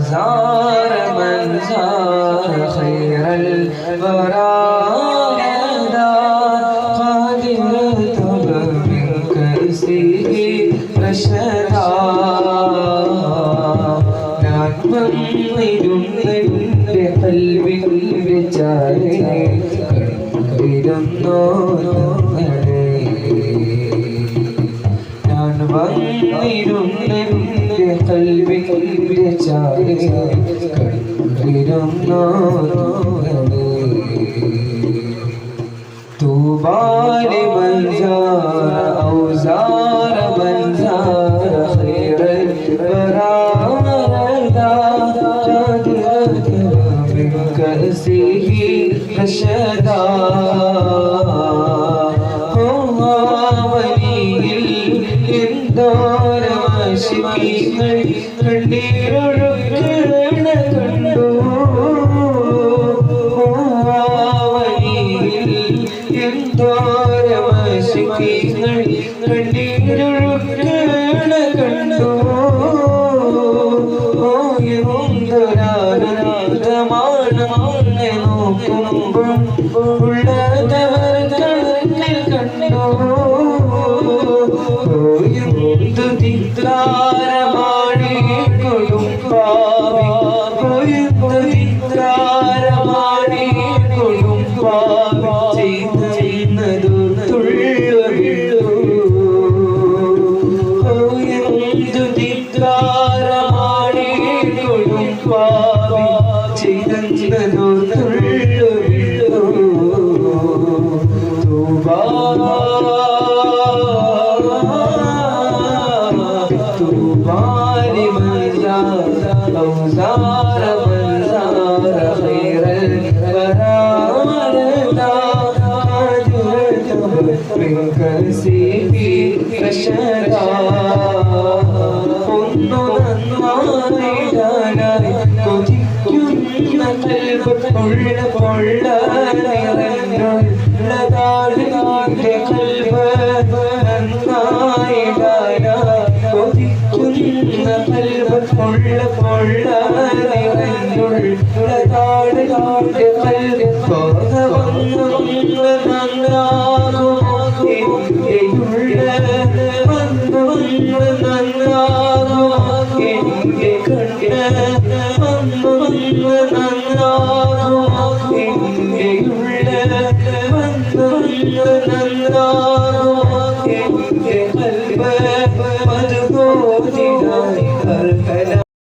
زار من زار خير الورى نادى قادرة من كأسه رشدا ഞാൻ വന്നിരുന്നെൻ്റെ കൽവിൻ്റെ ചാരേ കണ്ടിരുന്നോ ഞാൻ വന്നിരുന്നെൻ്റെ കൽവിൻ്റെ ചാരേ കണ്ടിരുന്നോ طوبى لمن زار أو زار من زار خير الورى من كأسه رشدا هو ولي എന്തോര ആശികകൾ കണ്ണീരൊഴുക്കണ കണ്ടു എന്തോര ആശികകൾ കണ്ണീരൊഴുക്കണ കണ്ടു എന്തൊരാനന്ദമാണ് നോക്കുമ്പോൾ ഉള്ളതവർ കണ്ണിൽ കണ്ടു എന്തു തിത്രാരമാണി കൊടുമ്പാവി എന്തു തിത്രാരമാണി കൊടുമ്പാവി ചെയ്യുന്നതു തുള്ളുവിടു എന്തു തിത്രാരമാണി കൊടുമ്പാവി ചെയ്യുന്നതു തുള്ളുവിടു طوبى لمن زار أو زار من زار خير الورى من كأسه رشدا ഒന്നു നന്നായിടാനായി കൊതിക്കുന്ന കൽബ് ഉള്ള പൊള്ള നിറഞ്ഞുള്ളതാണ് നിന്റെ കൽബ് നന്നായിടാനായി കൊതിക്കുന്ന കൽബ് ഉള്ള പൊള്ള നിറഞ്ഞുള്ളതാണ് നിന്റെ കൽബ് ബോധവന്നു നന്നാകുമോ എന്റെയുള്ള വന്നു നന്നാകുമോ എന്റെ കണ്ണ്